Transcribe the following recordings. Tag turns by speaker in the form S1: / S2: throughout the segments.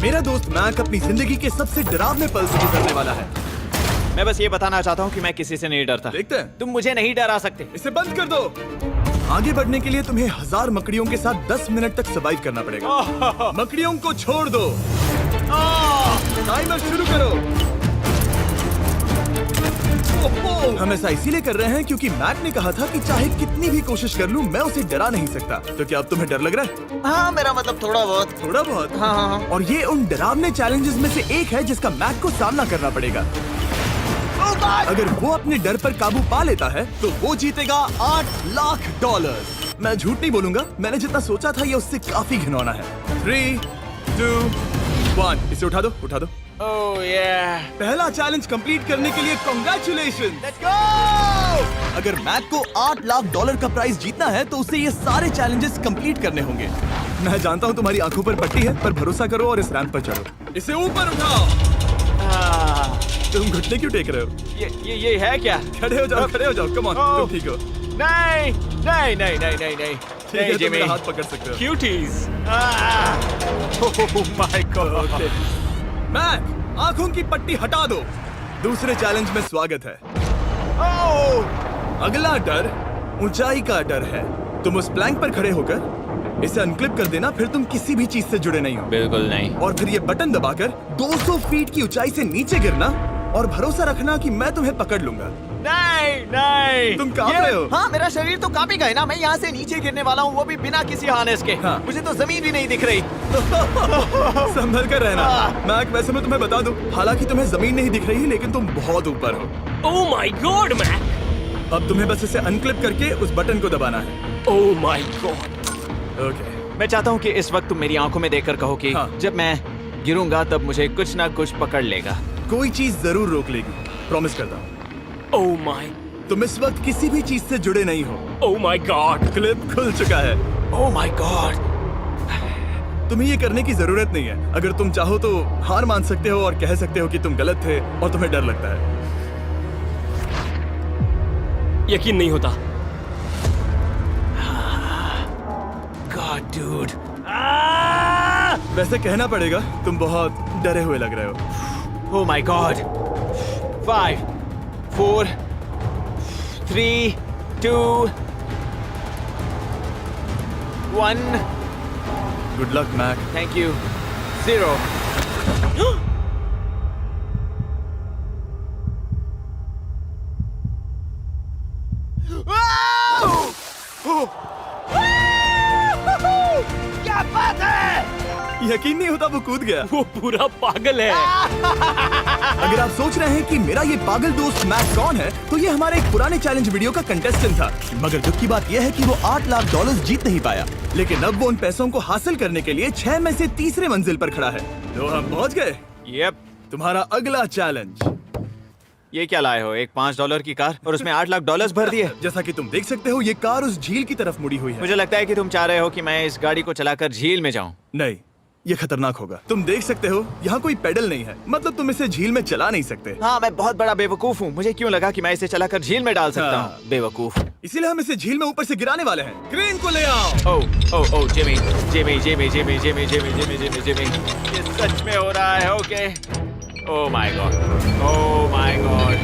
S1: मेरा दोस्त मैक अपनी जिंदगी के सबसे डरावने पल से गुजरने वाला है।
S2: मैं बस ये बताना चाहता हूँ कि मैं किसी से नहीं डरता।
S1: देखते हैं।
S2: तुम मुझे नहीं डरा सकते।
S1: इसे बंद कर दो। आगे बढ़ने के लिए तुम्हें 1000 मकड़ियों के साथ 10 मिनट तक सर्वाइव करना पड़ेगा। मकड़ियों को छोड़ दो। टाइमर शुरू करो। हम ऐसा इसीलिए कर रहे हैं क्योंकि मैक ने कहा था कि चाहे कितनी भी कोशिश कर लूं, मैं उसे डरा नहीं सकता। तो क्या अब तुम्हें डर लग रहा है?
S3: हाँ, मेरा मतलब थोड़ा बहुत।
S1: थोड़ा बहुत?
S3: हाँ।
S1: और ये उन डरावने चैलेंजेस में से एक है जिसका मैक को सामना करना पड़ेगा। अगर वो अपने डर पर काबू पा लेता है तो वो जीतेगा $8 लाख। मैं झूठ नहीं बोलूंगा, मैंने जितना सोचा था ये उससे काफी घिनौना है। 3, 2, 1 इसे उठा दो, उठा दो।
S2: ओह yeah.
S1: पहला चैलेंज कंप्लीट करने के लिए कांग्रेचुलेशन।
S2: Let's go!
S1: अगर मैक को $8 लाख का प्राइज जीतना है तो उसे ये सारे चैलेंजेस कंप्लीट करने होंगे। मैं जानता हूँ तुम्हारी आंखों पर पट्टी है, पर भरोसा करो और इस रैंप पर चढ़ो। इसे ऊपर उठाओ। तुम घुटने क्यों टेक रहे हो?
S2: ये है क्या?
S1: खड़े हो जाओ, खड़े हो जाओ। कम ऑन, तुम ठीक हो?
S2: नहीं नहीं नहीं नहीं नहीं नहीं।
S1: ठीक है, तुम मेरा हाथ पकड़ सकते हो।
S2: Cuties. Oh my god.
S1: Mac, आंखों की पट्टी हटा दो। दूसरे चैलेंज में स्वागत है। अगला डर ऊंचाई का डर है। तुम उस प्लैंक पर खड़े होकर इसे अनक्लिप कर देना, फिर तुम किसी भी चीज से जुड़े नहीं हो।
S2: बिल्कुल नहीं।
S1: और फिर ये बटन दबाकर 200 फीट की ऊंचाई से नीचे गिरना और भरोसा रखना कि मैं तुम्हें पकड़ लूंगा।
S2: नहीं नहीं।
S1: तुम कांप रहे हो?
S3: हाँ, मेरा शरीर तो कांपेगा ही ना। मैं यहाँ से नीचे गिरने वाला हूँ, वो भी बिना किसी हार्नेस के।
S1: हाँ।
S3: मुझे तो जमीन भी नहीं दिख रही।
S1: संभल कर रहना। मैक, वैसे मैं तुम्हें बता दूं, हालांकि तुम्हें जमीन नहीं दिख रही, लेकिन तुम बहुत ऊपर हो।
S4: Oh my god Mac!
S1: अब तुम्हें बस इसे अनक्लिप करके उस बटन को दबाना है।
S4: ओह माय गॉड!
S1: ओके।
S2: मैं चाहता हूँ कि इस वक्त तुम मेरी आंखों में देखकर कहो कि
S1: हाँ।
S2: जब मैं गिरूंगा तब मुझे कुछ ना कुछ पकड़ लेगा।
S1: कोई चीज जरूर रोक लेगी, प्रॉमिस करता हूँ।
S4: Oh my!
S1: तुम इस वक्त किसी भी चीज से जुड़े नहीं हो।
S4: Oh my God!
S1: क्लिप खुल चुका है।
S2: ओह माय गॉड।
S1: तुम्हें ये करने की जरूरत नहीं है। अगर तुम चाहो तो हार मान सकते हो और कह सकते हो कि तुम गलत थे और तुम्हें डर लगता है।
S4: यकीन नहीं होता।
S2: God dude.
S1: वैसे कहना पड़ेगा, तुम बहुत डरे हुए लग रहे हो।
S2: Oh my god. 5, 4, 3, 2, 1।
S1: Good luck Mac.
S2: Thank you. 0।
S3: क्या बात है?
S1: यकीन नहीं होता वो कूद गया।
S4: वो पूरा पागल है।
S1: अगर आप सोच रहे हैं कि मेरा ये पागल दोस्त मैक कौन है, तो ये हमारे एक पुराने चैलेंज वीडियो का कंटेस्टेंट था। मगर दुख की बात यह है कि वो $8 लाख जीत नहीं पाया। लेकिन अब वो उन पैसों को हासिल करने के लिए 6 में से तीसरे मंजिल पर खड़ा है। तो हम पहुंच गए।
S2: यप।
S1: तुम्हारा अगला चैलेंज।
S2: ये क्या लाए हो? एक $5 की कार और उसमें $8 लाख भर दिए।
S1: जैसा कि तुम देख सकते हो, ये कार उस झील की तरफ मुड़ी हुई है।
S2: मुझे लगता है कि तुम चाह रहे हो कि मैं इस गाड़ी को चलाकर झील में जाऊं।
S1: नहीं, ये खतरनाक होगा। तुम देख सकते हो, यहाँ कोई पेडल नहीं है, मतलब तुम इसे झील में चला नहीं सकते।
S2: हाँ, मैं बहुत बड़ा बेवकूफ हूँ। मुझे क्यों लगा कि मैं इसे चलाकर झील में डाल सकता
S1: हाँ।
S2: हूँ? बेवकूफ।
S1: इसीलिए हम इसे झील में ऊपर से गिराने वाले हैं। क्रेन को ले आओ।
S2: Oh Jimmy Jimmy Jimmy Jimmy Jimmy Jimmy Jimmy Jimmy Jimmy, ये सच में हो रहा है। Okay. Oh my God, oh my God.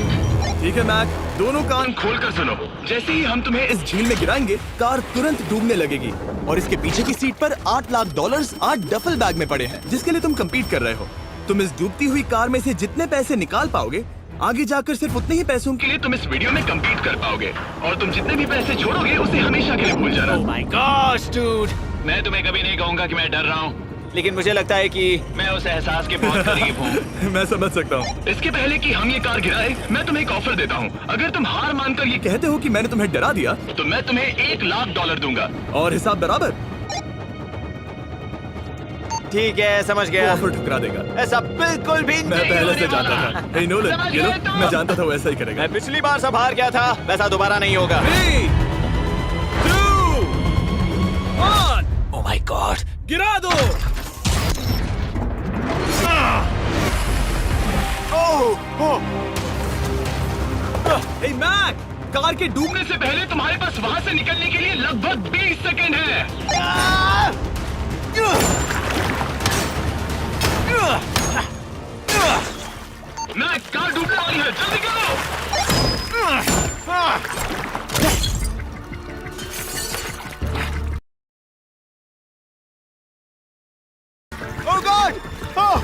S1: ठीक है मैक, दोनों कान खोलकर सुनो। जैसे ही हम तुम्हें इस झील में गिराएंगे, कार तुरंत डूबने लगेगी और इसके पीछे की सीट पर $8 लाख 8 डफल बैग में पड़े हैं, जिसके लिए तुम compete कर रहे हो। तुम इस डूबती हुई कार में से जितने पैसे निकाल पाओगे, आगे जाकर सिर्फ उतने ही पैसों के लिए तुम इस वीडियो में compete कर पाओगे। और तुम जितने भी पैसे छोड़ोगे, उसे हमेशा के लिए भूल जाना।
S2: ओह माय गॉड डूड।
S5: मैं तुम्हें कभी नहीं कहूंगा कि मैं डर रहा हूँ।
S2: लेकिन मुझे लगता है कि
S5: मैं उस एहसास के बहुत करीब हूँ।
S1: मैं समझ सकता हूँ।
S5: इसके पहले कि हम ये कार गिराए, मैं तुम्हें एक ऑफर देता हूँ। अगर तुम हार मानकर ये
S1: कहते हो कि मैंने तुम्हें डरा दिया,
S5: तो मैं तुम्हें $1 लाख दूंगा।
S1: और हिसाब बराबर।
S2: ठीक है, समझ
S1: वो
S2: गया।
S1: ऑफर ठुकरा देगा।
S2: ऐसा बिल्कुल भी
S1: मैं
S2: नहीं
S1: पहले
S2: होने
S1: से जानता
S2: वाला।
S1: था। हे नोलन,
S5: समझ
S1: ये लो,
S5: गए तुम?
S1: मैं जानता था वो ऐसा ही करेगा।
S2: मैं पिछली बार सब हार गया था, वैसा दोबारा नहीं होगा।
S1: 3, 2, 1
S2: ओह माय गॉड।
S1: गिरा दो। हे मैक, कार के डूबने
S5: से पहले तुम्हारे पास वहाँ से निकलने के लिए लगभग 20 सेकंड है। है, जल्दी करो।
S3: Oh God! Oh!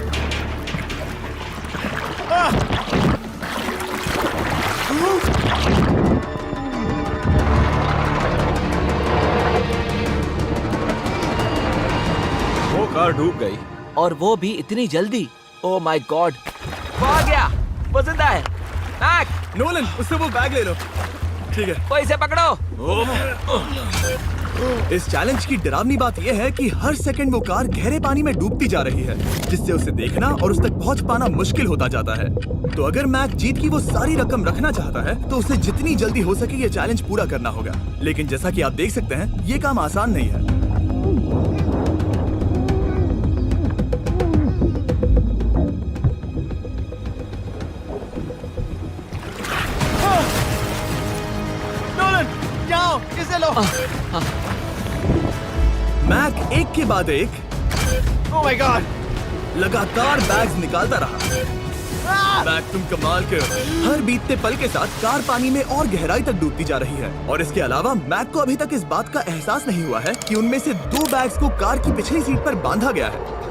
S2: वो कार डूब गई।
S6: और वो भी इतनी जल्दी। ओ माय गॉड, वो आ गया, वो जिंदा है। मैक,
S1: नोलन, उससे वो बैग ले लो। ठीक है।
S6: वो इसे पकड़ो।
S1: इस चैलेंज की डरावनी बात यह है कि हर सेकंड वो कार गहरे पानी में डूबती जा रही है, जिससे उसे देखना और उस तक पहुंच पाना मुश्किल होता जाता है। तो अगर मैक जीत की वो सारी रकम रखना चाहता है तो उसे जितनी जल्दी हो सके ये चैलेंज पूरा करना होगा। लेकिन जैसा कि आप देख सकते हैं, ये काम आसान नहीं है।
S3: नोलन, जाओ, इसे लो।
S1: मैक एक के बाद एक
S3: Oh my God!
S1: लगातार बैग्स निकालता रहा। मैक, तुम कमाल के हो। हर बीतते पल के साथ कार पानी में और गहराई तक डूबती जा रही है, और इसके अलावा मैक को अभी तक इस बात का एहसास नहीं हुआ है कि उनमें से 2 बैग्स को कार की पिछली सीट पर बांधा गया है।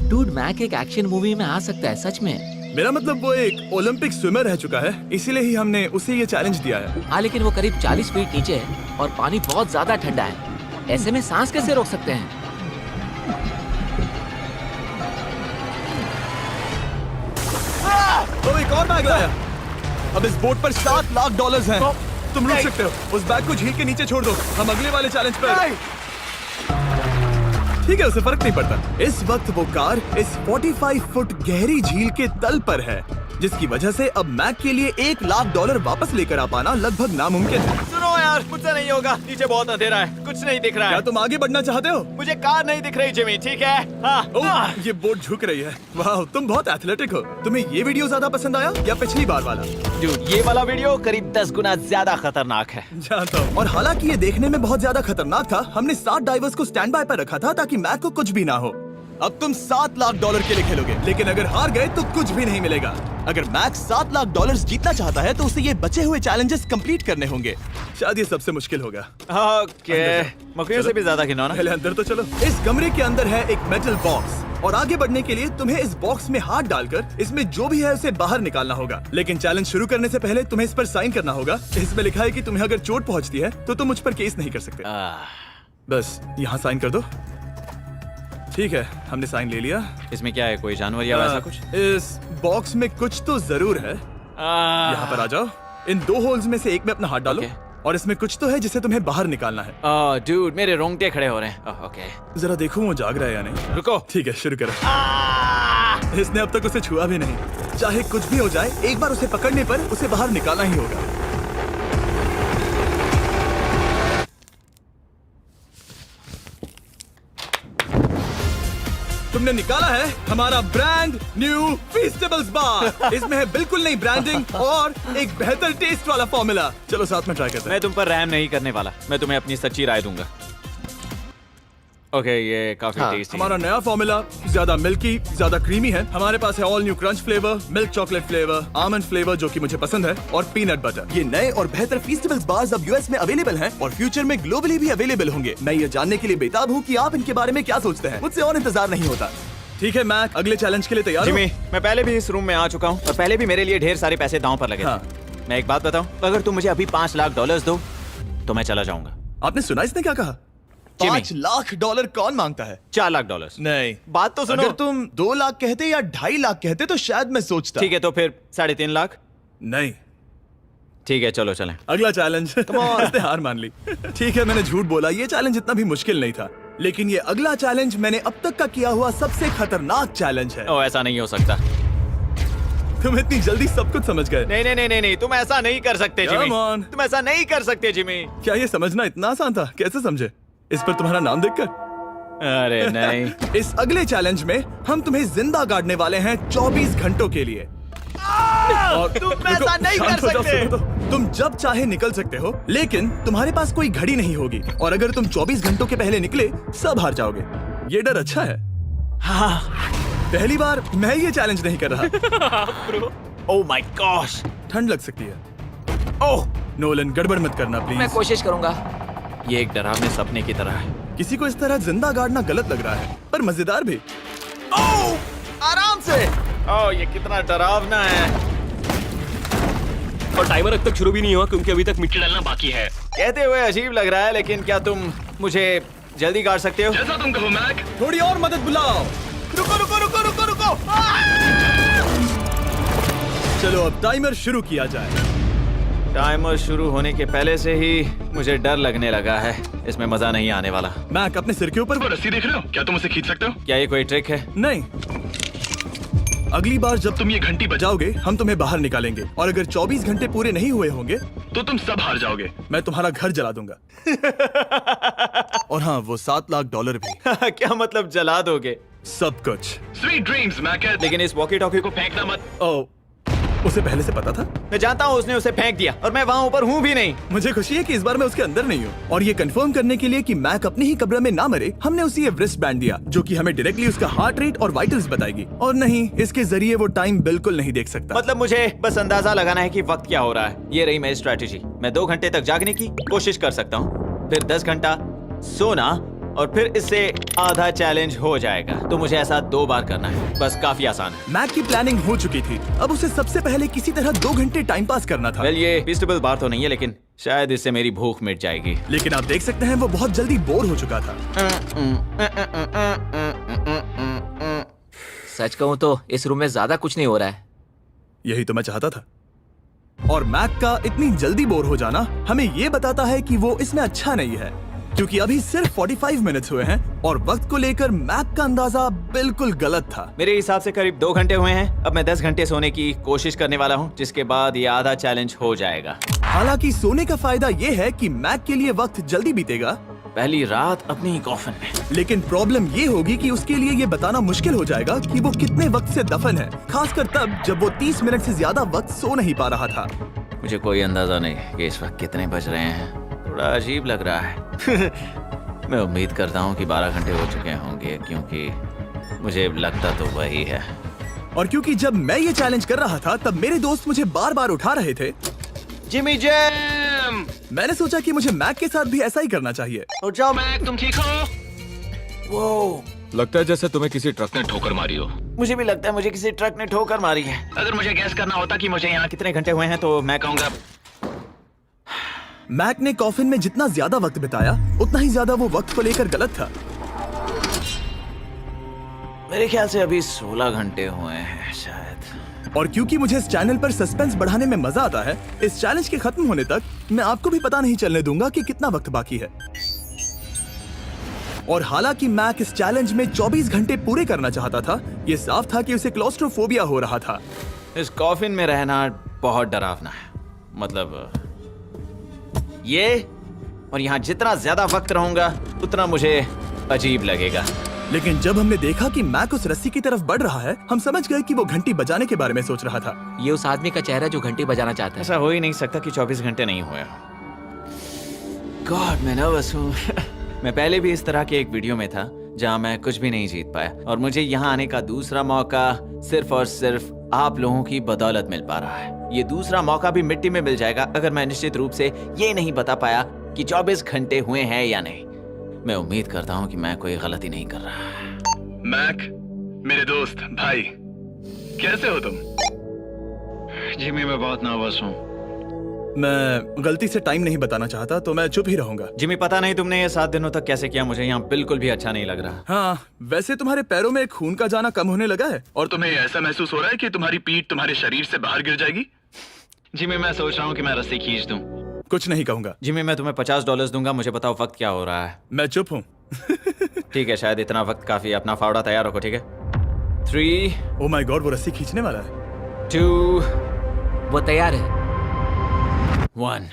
S6: डूड, मैक एक एक्शन मूवी में आ सकता है, सच में।
S1: मेरा मतलब वो एक ओलंपिक स्विमर रह चुका है, इसीलिए ही हमने उसे ये चैलेंज दिया है।
S6: हाँ, लेकिन वो करीब 40 फीट नीचे है और पानी बहुत ज्यादा ठंडा है। ऐसे में सांस कैसे रोक सकते हैं?
S1: तो एक और बैग लाया। अब इस बोट पर $7 लाख हैं। तुम रुक सकते हो। उस बैग को झील के नीचे छोड़ दो, हम अगले वाले चैलेंज पर। ठीक है, उसे फर्क नहीं पड़ता। इस वक्त वो कार इस 45 फुट गहरी झील के तल पर है, जिसकी वजह से अब मैक के लिए $1 लाख वापस लेकर आ पाना लगभग नामुमकिन है।
S2: सुनो यार, मुझसे नहीं होगा। नीचे बहुत अंधेरा है, कुछ नहीं दिख रहा
S1: क्या
S2: है।
S1: तुम आगे बढ़ना चाहते हो?
S2: मुझे कार नहीं दिख रही जिमी, ठीक है? हाँ।
S1: ओह, ये बोट झुक रही है। वाह, तुम बहुत एथलेटिक हो। तुम्हें ये वीडियो ज्यादा पसंद आया या पिछली बार वाला?
S2: Dude, ये वाला वीडियो करीब 10 गुना ज्यादा खतरनाक है।
S1: जानता हूँ। और हालांकि ये देखने में बहुत ज्यादा खतरनाक था, हमने 7 डाइवर्स को स्टैंड बाय पर रखा था ताकि मैक को कुछ भी ना हो। अब तुम $7 लाख के लिए खेलोगे, लेकिन अगर हार गए तो कुछ भी नहीं मिलेगा। अगर मैक $7 लाख जीतना चाहता है तो उसे ये बचे हुए चैलेंजेस कंप्लीट करने होंगे। शायद ये सबसे मुश्किल होगा।
S2: ओके, मकड़ियों से भी ज्यादा खिलौना।
S1: पहले अंदर तो चलो। इस कमरे के अंदर है एक मेटल बॉक्स, और आगे बढ़ने के लिए तुम्हें इस बॉक्स में हाथ डालकर इसमें जो भी है उसे बाहर निकालना होगा। लेकिन चैलेंज शुरू करने से पहले तुम्हें इस पर साइन करना होगा। इसमें लिखा है कि तुम्हें अगर चोट पहुंचती है तो तुम मुझ पर केस नहीं कर सकते। बस यहाँ साइन कर दो। ठीक है, हमने साइन ले लिया।
S2: इसमें क्या है, कोई जानवर या वैसा कुछ?
S1: इस बॉक्स में कुछ तो जरूर है। यहाँ पर आ जाओ। इन 2 होल्स में से एक में अपना हाथ डालो।
S2: Okay.
S1: और इसमें कुछ तो है जिसे तुम्हें बाहर निकालना है।
S2: डूड, मेरे रोंगटे खड़े हो रहे हैं। ओके,
S1: जरा देखो वो जाग रहा है या नहीं।
S2: रुको।
S1: ठीक है, शुरू करो। इसने अब तक उसे छुआ भी नहीं। चाहे कुछ भी हो जाए, एक बार उसे पकड़ने पर उसे बाहर निकालना ही होगा। तुमने निकाला है हमारा ब्रांड न्यू फीस्टेबल्स बार। इसमें है बिल्कुल नई ब्रांडिंग और एक बेहतर टेस्ट वाला फॉर्मूला। चलो साथ में ट्राई करते हैं।
S2: मैं तुम पर रहम नहीं करने वाला, मैं तुम्हें अपनी सच्ची राय दूंगा। ओके, ये काफी टेस्टी।
S1: हमारा नया फॉर्मूला ज्यादा मिल्की, ज्यादा क्रीमी है। हमारे पास है all new crunch flavour, milk chocolate flavour, almond flavour जो कि मुझे पसंद है, और पीनट बटर। ये नए और बेहतर फीस्टेबल्स बार्स अब यूएस में अवेलेबल हैं और फ्यूचर में ग्लोबली भी अवेलेबल होंगे। मैं ये जानने के लिए बेताब हूँ कि आप इनके बारे में क्या सोचते हैं। मुझसे और इंतजार नहीं होता। ठीक है मैक, अगले चैलेंज के लिए तैयार हो?
S2: जिमी, मैं पहले भी इस रूम में आ चुका हूँ और पहले भी मेरे लिए ढेर सारे पैसे दांव पर लगे थे।
S1: हाँ।
S2: मैं एक बात बताऊं, अगर तुम मुझे अभी $5 लाख दो तो मैं चला जाऊंगा।
S1: आपने सुना इसने क्या कहा?
S2: जिमी।
S1: $5 लाख कौन मांगता है?
S2: $4 लाख।
S1: नहीं,
S2: बात तो सुनो।
S1: अगर तुम 2 लाख कहते या 2.5 लाख कहते तो शायद मैं सोचता।
S2: ठीक है, तो फिर 3.5 लाख।
S1: नहीं,
S2: ठीक है, चलो चलें।
S1: अगला चैलेंज। इसने हार मान ली। ठीक है, मैंने झूठ बोला, ये चैलेंज इतना भी मुश्किल नहीं था। लेकिन ये अगला चैलेंज मैंने अब तक का किया हुआ सबसे खतरनाक चैलेंज है।
S2: ओ, ऐसा नहीं हो सकता।
S1: तुम इतनी जल्दी सब कुछ समझ गए।
S2: नहीं नहीं नहीं नहीं नहीं, तुम ऐसा नहीं कर सकते जिमी।
S1: Come on.
S2: तुम ऐसा नहीं कर सकते जिमी।
S1: क्या ये समझना इतना आसान था? कैसे समझे? इस पर तुम्हारा नाम देखकर?
S2: अरे नहीं।
S1: इस अगले चैलेंज में हम तुम्हें जिंदा गाड़ने वाले हैं 24 घंटों के लिए।
S3: तुम ऐसा नहीं कर
S1: शांत हो जाओ,
S3: सकते।
S1: सुनो तो। तुम जब चाहे निकल सकते हो, लेकिन तुम्हारे पास कोई घड़ी नहीं होगी और अगर तुम 24 घंटों के पहले निकले सब हार जाओगे। ये डर अच्छा है।
S3: हाँ।
S1: पहली बार मैं ये चैलेंज नहीं कर रहा।
S2: Oh my gosh.
S1: ठंड लग सकती है।
S2: ओह,
S1: नोलन गड़बड़ मत करना
S6: मैं
S1: प्लीज।
S6: कोशिश करूंगा।
S2: ये एक डरावने सपने की तरह है।
S1: किसी को इस तरह जिंदा गाड़ना गलत लग रहा है, पर मजेदार भी।
S3: आराम से।
S2: ओह, ये कितना डरावना है।
S4: और टाइमर अब तक शुरू भी नहीं हुआ क्योंकि अभी तक मिट्टी
S5: डालना बाकी है।
S2: कहते हुए अजीब लग रहा है, लेकिन क्या तुम मुझे जल्दी काट सकते हो?
S5: जैसा तुम कहो मैक।
S1: थोड़ी और मदद बुलाओ।
S3: रुको रुको रुको रुको रुको।
S1: चलो अब टाइमर शुरू किया जाए।
S2: टाइमर शुरू होने के पहले से ही मुझे डर लगने लगा है। इसमें मजा नहीं आने वाला।
S1: मैक अपने सिर के ऊपर।
S5: वो रस्सी देख रहे हो? क्या तुम उसे खींच सकते हो?
S2: क्या ये कोई ट्रिक है?
S1: नहीं, अगली बार जब
S5: तुम ये घंटी बजाओ
S1: जाओगे हम तुम्हें बाहर निकालेंगे और अगर 24 घंटे पूरे नहीं हुए होंगे
S5: तो तुम सब हार जाओगे।
S1: मैं तुम्हारा घर जला दूंगा। और हाँ, वो $7 लाख भी।
S2: क्या मतलब जला दोगे?
S1: सब कुछ।
S5: Sweet dreams Mac.
S2: लेकिन इस वॉकी टॉकी को
S5: फेंकना मत।
S1: ओ, उसे पहले से पता था?
S2: मैं जानता हूँ उसने उसे फेंक दिया और मैं वहाँ ऊपर हूँ भी नहीं।
S1: मुझे खुशी है कि इस बार मैं उसके अंदर नहीं हूँ। और ये कंफर्म करने के लिए कि मैक अपनी ही कब्र में ना मरे, हमने उसे ये रिस्ट बैंड दिया जो कि हमें डायरेक्टली उसका हार्ट रेट और वाइटल्स बताएगी। और नहीं, इसके जरिए वो टाइम बिल्कुल नहीं देख सकता।
S2: मतलब मुझे बस अंदाजा लगाना है कि वक्त क्या हो रहा है। ये रही मेरी स्ट्रेटेजी। मैं 2 घंटे तक जागने की कोशिश कर सकता हूँ, फिर 10 घंटा सोना और फिर इससे आधा चैलेंज हो जाएगा। तो मुझे ऐसा 2 बार करना है। बस काफी आसान है।
S1: मैक की प्लानिंग हो चुकी थी, अब उसे सबसे पहले किसी तरह 2 घंटे टाइम पास करना था।
S2: वेल, ये फीस्टेबल बार तो नहीं है, लेकिन शायद इससे मेरी भूख मिट जाएगी।
S1: लेकिन आप देख सकते हैं वो बहुत जल्दी बोर हो चुका था।
S6: सच कहूँ तो इस रूम में ज्यादा कुछ नहीं हो रहा है।
S1: यही तो मैं चाहता था। और मैक का इतनी जल्दी बोर हो जाना हमें ये बताता है कि वो इसमें अच्छा नहीं है, क्योंकि अभी सिर्फ 45 मिनट्स हुए हैं और वक्त को लेकर मैक का अंदाजा बिल्कुल गलत था।
S2: मेरे हिसाब से करीब 2 घंटे हुए हैं। अब मैं 10 घंटे सोने की कोशिश करने वाला हूँ, जिसके बाद ये आधा चैलेंज हो जाएगा।
S1: हालांकि सोने का फायदा ये है कि मैक के लिए वक्त जल्दी बीतेगा,
S2: पहली रात अपनी ही कॉफिन में।
S1: लेकिन प्रॉब्लम ये होगी कि उसके लिए ये बताना मुश्किल हो जाएगा कि वो कितने वक्त से दफन है, खासकर तब जब वो 30 मिनट से ज्यादा वक्त सो नहीं पा रहा था।
S2: मुझे कोई अंदाजा नहीं कि इस वक्त कितने बज रहे हैं। थोड़ा अजीब लग रहा है। मैं उम्मीद करता हूँ कि 12 घंटे हो चुके होंगे, क्योंकि मुझे लगता तो वही है।
S1: और क्योंकि जब मैं ये चैलेंज कर रहा था तब मेरे दोस्त मुझे बार बार उठा रहे थे,
S3: जिमी जैम।
S1: मैंने सोचा कि मुझे मैक के साथ भी ऐसा ही करना चाहिए।
S3: उठ जाओ।
S5: मैक तुम ठीक हो?
S3: वो
S2: लगता है जैसे तुम्हें किसी ट्रक
S5: ने ठोकर मारी हो।
S2: मुझे भी लगता है मुझे किसी ट्रक ने ठोकर मारी है।
S5: अगर मुझे गैस करना होता कि मुझे यहाँ
S2: कितने घंटे हुए हैं तो मैं कहूँगा
S1: मैक ने कॉफिन में जितना ज्यादा वक्त बिताया उतना ही ज्यादा वो वक्त को लेकर गलत था।
S2: मेरे ख्याल से अभी 16 घंटे हुए हैं शायद।
S1: और क्योंकि मुझे इस चैनल पर सस्पेंस बढ़ाने में मजा आता है, इस चैलेंज के खत्म होने तक मैं आपको भी पता नहीं चलने दूंगा कि कितना वक्त बाकी है। और हालांकि मैक इस चैलेंज में 24 घंटे पूरे करना चाहता था, ये साफ था कि उसे क्लॉस्ट्रोफोबिया हो रहा था।
S2: इस कॉफिन में रहना बहुत डरावना है। मतलब ये, और यहाँ जितना ज्यादा वक्त रहूंगा उतना मुझे अजीब लगेगा।
S1: लेकिन जब हमने देखा कि मैक उस रस्सी की तरफ बढ़ रहा है, हम समझ गए कि वो घंटी बजाने के बारे में सोच रहा था।
S6: ये उस आदमी का चेहरा जो घंटी बजाना चाहता है।
S2: ऐसा हो ही नहीं सकता कि 24 घंटे नहीं हुए। गॉड, मैं नर्वस हूँ। मैं पहले भी इस तरह के एक वीडियो में था जहाँ मैं कुछ भी नहीं जीत पाया, और मुझे यहाँ आने का दूसरा मौका सिर्फ और सिर्फ आप लोगों की बदौलत मिल पा रहा है। ये दूसरा मौका भी मिट्टी में मिल जाएगा अगर मैं निश्चित रूप से ये नहीं बता पाया कि 24 घंटे हुए हैं या नहीं। मैं उम्मीद करता हूँ कि मैं कोई गलती नहीं कर रहा।
S5: मैक, मेरे दोस्त भाई, कैसे हो तुम? जिमी, मैं बहुत नर्वस हूँ।
S1: मैं गलती से टाइम नहीं बताना चाहता तो मैं चुप ही रहूंगा।
S2: जिमी, पता नहीं तुमने ये 7 दिनों तक कैसे किया, मुझे यहाँ बिल्कुल भी अच्छा नहीं लग रहा।
S1: हाँ, वैसे तुम्हारे पैरों में खून का जाना कम होने लगा है।
S5: और तुम्हें ऐसा महसूस हो रहा है कि तुम्हारी पीठ तुम्हारे शरीर से बाहर गिर जाएगी? जिमी, मैं सोच रहा हूँ कि मैं रस्सी खींच दूं।
S1: कुछ नहीं कहूंगा।
S2: जिमी, मैं तुम्हें $50 दूंगा, मुझे बताओ वक्त क्या हो रहा है।
S1: मैं चुप हूँ।
S2: ठीक है, शायद इतना वक्त काफी। अपना फावड़ा तैयार रखो, ठीक है? 3,
S1: ओह माय गॉड, वो रस्सी खींचने वाला है।
S2: 2,
S6: वो तैयार है।
S2: 1।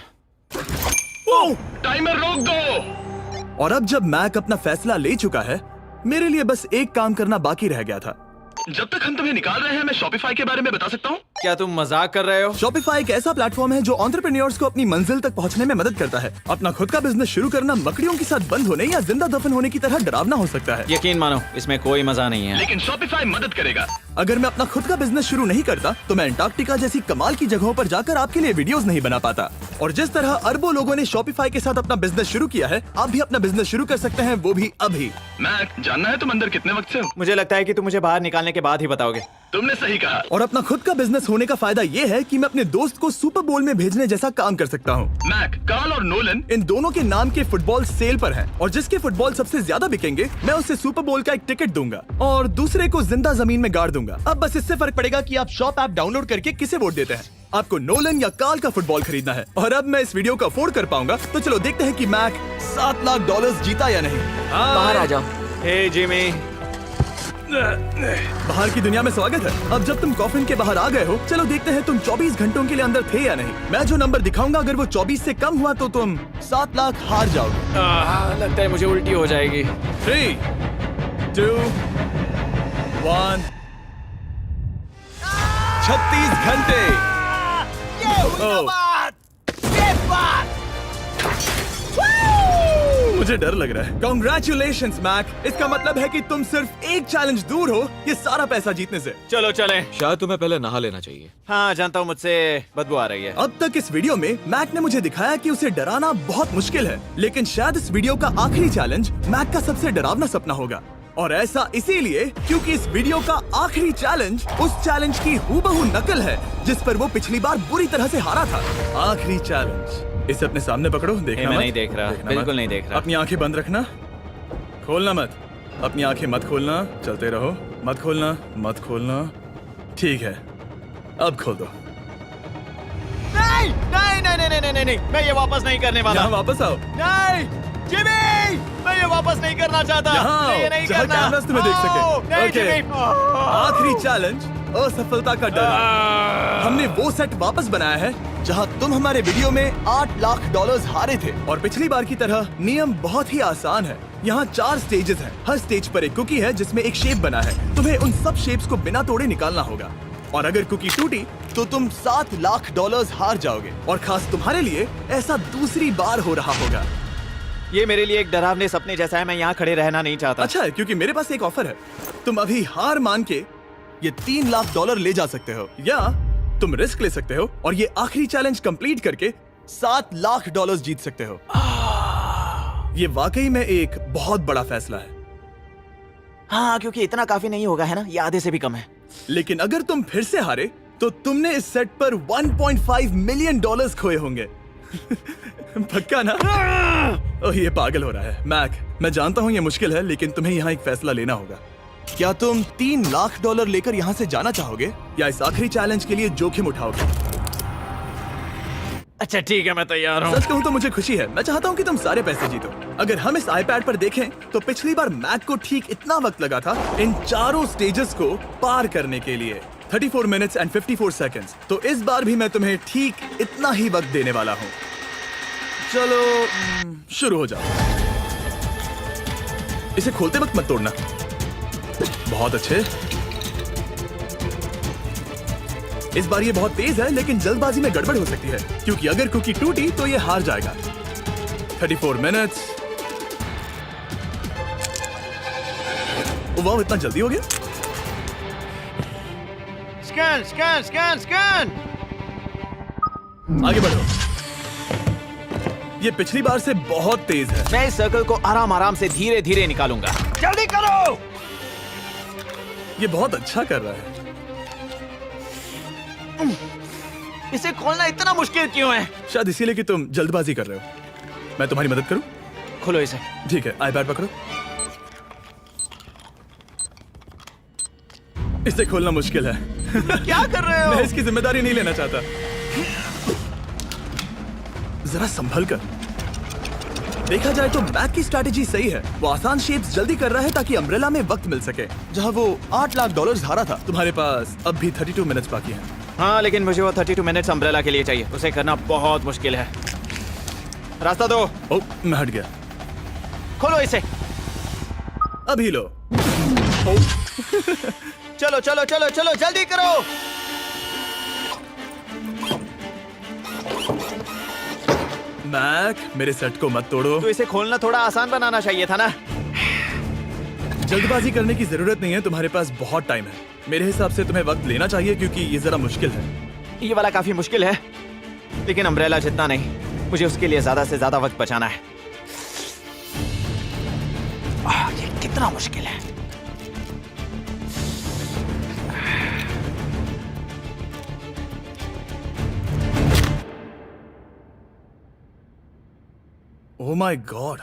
S5: टाइमर रोक दो।
S1: और अब जब मैक अपना फैसला ले चुका है, मेरे लिए बस एक काम करना बाकी रह गया था।
S5: जब तक हम तुम्हें निकाल रहे हैं, मैं शॉपिफाई के बारे में बता सकता हूँ।
S2: क्या तुम मजाक कर रहे हो?
S1: Shopify एक ऐसा प्लेटफॉर्म है जो एंटरप्रेन्योर्स को अपनी मंजिल तक पहुंचने में मदद करता है। अपना खुद का बिजनेस शुरू करना मकड़ियों के साथ बंद होने या जिंदा दफन होने की तरह डरावना हो सकता है।
S2: यकीन मानो इसमें कोई मजा नहीं है।
S5: लेकिन शॉपिफाई मदद करेगा।
S1: अगर मैं अपना खुद का बिजनेस शुरू नहीं करता तो मैं अंटार्कटिका जैसी कमाल की जगहों पर जाकर आपके लिए वीडियोस नहीं बना पाता। और जिस तरह अरबों लोगों ने Shopify के साथ अपना बिजनेस शुरू किया है, आप भी अपना बिजनेस शुरू कर सकते हैं, वो भी अभी।
S5: मैक, जानना है तुम अंदर कितने वक्त से हो?
S2: मुझे लगता है कि तुम मुझे बाहर निकालने के बाद ही बताओगे।
S5: तुमने सही कहा।
S1: और अपना खुद का बिजनेस होने का फायदा ये है कि मैं अपने दोस्त को सुपर बोल में भेजने जैसा काम कर सकता हूँ।
S5: मैक, कार्ल और नोलन
S1: इन दोनों के नाम के फुटबॉल सेल पर हैं और जिसके फुटबॉल सबसे ज्यादा बिकेंगे मैं उसे सुपर बोल का एक टिकट दूंगा और दूसरे को जिंदा जमीन में गाड़ दूंगा। अब बस इससे फर्क पड़ेगा कि आप शॉप ऐप डाउनलोड करके किसे वोट देते हैं। आपको नोलन या कार्ल का फुटबॉल खरीदना है। और अब मैं इस वीडियो को अफोर्ड कर पाऊंगा, तो चलो देखते हैं कि मैक $7 लाख जीता या नहीं।
S6: बाहर आ जाओ।
S2: हे जिमी,
S1: बाहर की दुनिया में स्वागत है। अब जब तुम कॉफिन के बाहर आ गए हो, चलो देखते हैं तुम 24 घंटों के लिए अंदर थे या नहीं। मैं जो नंबर दिखाऊंगा अगर वो 24 से कम हुआ तो तुम 7 लाख हार जाओगे।
S2: लगता है मुझे उल्टी हो जाएगी।
S1: 3, 2, 1। 36 घंटे। मुझे डर लग रहा है। Congratulations, Mac. इसका मतलब है कि तुम सिर्फ एक चैलेंज दूर हो ये सारा पैसा जीतने से।
S2: चलो चलें।
S4: शायद तुम्हें पहले नहा लेना चाहिए।
S2: हाँ जानता हूँ, मुझसे बदबू आ रही है।
S1: अब तक इस वीडियो में मैक ने मुझे दिखाया कि उसे डराना बहुत मुश्किल है, लेकिन शायद इस वीडियो का आखिरी चैलेंज मैक का सबसे डरावना सपना होगा। और ऐसा इसीलिए क्योंकि इस वीडियो का आखिरी चैलेंज उस चैलेंज की हूबहू नकल है जिस पर वो पिछली बार बुरी तरह से हारा था। आखिरी चैलेंज। इसे अपने सामने पकड़ो, देखना
S2: मैं
S1: मत।
S2: नहीं देख रहा,
S1: देखना
S2: बिल्कुल
S1: मत।
S2: नहीं देख रहा।
S1: अपनी आंखें बंद रखना, खोलना मत। अपनी आंखें मत खोलना, चलते रहो। मत खोलना, मत खोलना। ठीक है, अब खोल दो।
S3: नहीं नहीं नहीं नहीं नहीं नहीं नहीं, मैं ये वापस नहीं करने वाला।
S1: यहाँ वापस आओ।
S3: नहीं जिमी, मैं ये वापस नहीं करना चाहता।
S1: यहाँ
S3: मैं ये
S1: आओ,
S3: नहीं
S1: जहाँ
S3: करना।
S1: कैमरास तुम्हें देख सके।
S3: नहीं
S1: ओके।
S3: जिमी।
S1: आखिरी चैलेंज असफलता का डर। हमने वो सेट वापस बनाया है जहां तुम हमारे वीडियो में $8 लाख हारे थे। और पिछली बार की तरह नियम बहुत ही आसान है। यहाँ 4 स्टेजेस हैं। हर स्टेज पर एक कुकी है जिसमें एक शेप बना है। तुम्हें उन सब शेप्स को बिना तोड़े निकालना होगा। और अगर कुकी टूटी तो तुम $7 लाख हार जाओगे। और खास तुम्हारे लिए ऐसा दूसरी बार हो रहा होगा।
S2: ये मेरे लिए एक डरावने सपने जैसा है। मैं यहाँ खड़े रहना नहीं चाहता।
S1: अच्छा है क्योंकि मेरे पास एक ऑफर है। तुम अभी हार मान के ये $3 लाख ले जा सकते हो, या तुम रिस्क ले सकते हो और ये आखिरी चैलेंज कंप्लीट करके $7 लाख जीत सकते हो। ये वाकई में एक बहुत बड़ा फैसला है।
S6: हाँ, क्योंकि इतना काफी नहीं होगा, है ना? ये आधे से भी कम है।
S1: लेकिन अगर तुम फिर से हारे तो तुमने इस सेट पर $1.5 मिलियन खोए होंगे। पक्का ना? ओह, ये पागल हो रहा है। मैक, मैं जानता हूँ ये मुश्किल है, लेकिन तुम्हें यहाँ एक फैसला लेना होगा। क्या तुम $3 लाख लेकर यहाँ से जाना चाहोगे या इस आखिरी चैलेंज के लिए जोखिम उठाओगे?
S2: अच्छा ठीक है, मैं तैयार हूँ।
S1: सच कहूँ तो मुझे खुशी है। मैं चाहता हूँ कि तुम सारे पैसे जीतो। अगर हम इस iPad पर देखें तो पिछली बार मैक को ठीक इतना वक्त लगा था इन चारों स्टेजेस को पार करने के लिए, 34 मिनट्स एंड 54 सेकंड्स। तो इस बार भी मैं तुम्हें ठीक इतना ही वक्त देने वाला हूँ। चलो शुरू हो जाओ। इसे खोलते वक्त मत तोड़ना। बहुत अच्छे। इस बार ये बहुत तेज है, लेकिन जल्दबाजी में गड़बड़ हो सकती है क्योंकि अगर कुकी टूटी तो ये हार जाएगा। 34 मिनट्स। वाह, इतना जल्दी हो गया।
S3: Scan scan scan scan.
S1: आगे बढ़ो। ये पिछली बार से बहुत तेज है।
S2: मैं इस सर्कल को आराम आराम से धीरे धीरे निकालूंगा।
S3: जल्दी करो।
S1: ये बहुत अच्छा कर रहा है।
S3: इसे खोलना इतना मुश्किल क्यों है?
S1: शायद इसीलिए कि तुम जल्दबाजी कर रहे हो। मैं तुम्हारी मदद करूं?
S2: खोलो इसे।
S1: ठीक है, iPad पकड़ो। इसे खोलना मुश्किल है।
S3: क्या कर रहे हो?
S1: मैं इसकी जिम्मेदारी नहीं लेना चाहता। जरा संभल कर। देखा जाए तो मैक की स्ट्रैटेजी सही है। वो आसान शेप्स जल्दी कर रहा है ताकि अम्ब्रेला में वक्त मिल सके। जहां वो $8 लाख हारा था, तुम्हारे पास अब भी 32 मिनट्स बाकी हैं।
S2: हाँ, लेकिन मुझे वो 32 मिनट्स अम्ब्रेला के लिए चाहिए। उसे करना बहुत मुश्किल है। रास्ता दो।
S1: ओह, मैं हट गया।
S2: खोलो इसे।
S1: अभी लो।
S3: चलो चलो चलो चलो जल्दी करो।
S1: मैक, मेरे सेट को मत तोड़ो।
S3: तो इसे खोलना थोड़ा आसान बनाना चाहिए था ना।
S1: जल्दबाजी करने की जरूरत नहीं है, तुम्हारे पास बहुत टाइम है। मेरे हिसाब से तुम्हें वक्त लेना चाहिए क्योंकि ये जरा मुश्किल है।
S3: ये वाला काफी मुश्किल है, लेकिन अम्ब्रेला जितना नहीं। मुझे उसके लिए ज्यादा से ज्यादा वक्त बचाना है। ये कितना मुश्किल है।
S1: ओह माय गॉड,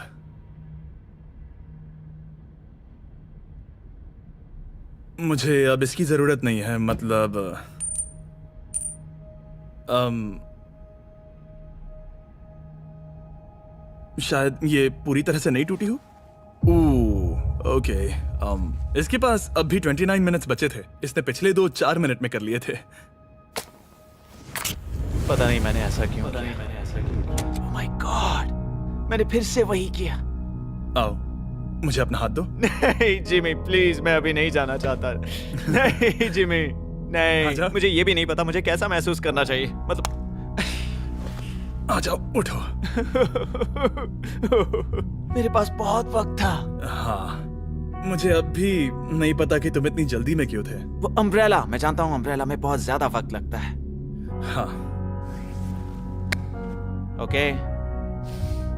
S1: मुझे अब इसकी जरूरत नहीं है। मतलब शायद ये पूरी तरह से नहीं टूटी हो। ओके, इसके पास अब भी 29 मिनट्स बचे थे। इसने पिछले 4 मिनट में कर लिए थे।
S3: पता नहीं मैंने ऐसा क्यों किया। ओह माय गॉड, मैंने फिर से वही किया।
S1: आओ, मुझे अपना हाथ दो।
S3: नहीं जिमी, प्लीज, मैं अभी नहीं जाना चाहता। नहीं जिमी, नहीं।
S1: आजा।
S3: मुझे ये भी नहीं पता मुझे कैसा महसूस करना चाहिए। मतलब
S1: आ जाओ, उठो।
S3: मेरे पास बहुत वक्त था।
S1: हाँ, मुझे अब भी नहीं पता कि तुम इतनी जल्दी में क्यों थे।
S3: वो अम्ब्रेला, मैं जानता हूँ अम्ब्रेला में बहुत ज्यादा वक्त लगता है।
S1: हाँ,
S3: ओके।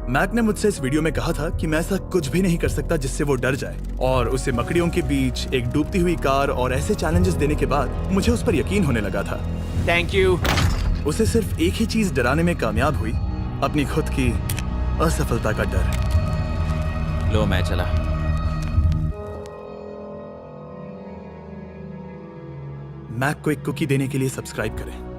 S1: मैक ने मुझसे इस वीडियो में कहा था कि मैं ऐसा कुछ भी नहीं कर सकता जिससे वो डर जाए, और उसे मकड़ियों के बीच एक डूबती हुई कार और ऐसे चैलेंजेस देने के बाद मुझे उस पर यकीन होने लगा था।
S3: Thank you.
S1: उसे सिर्फ एक ही चीज डराने में कामयाब हुई, अपनी खुद की असफलता का डर।
S2: लो मैं चला।
S1: मैक को एक कुकी देने के लिए सब्सक्राइब करें।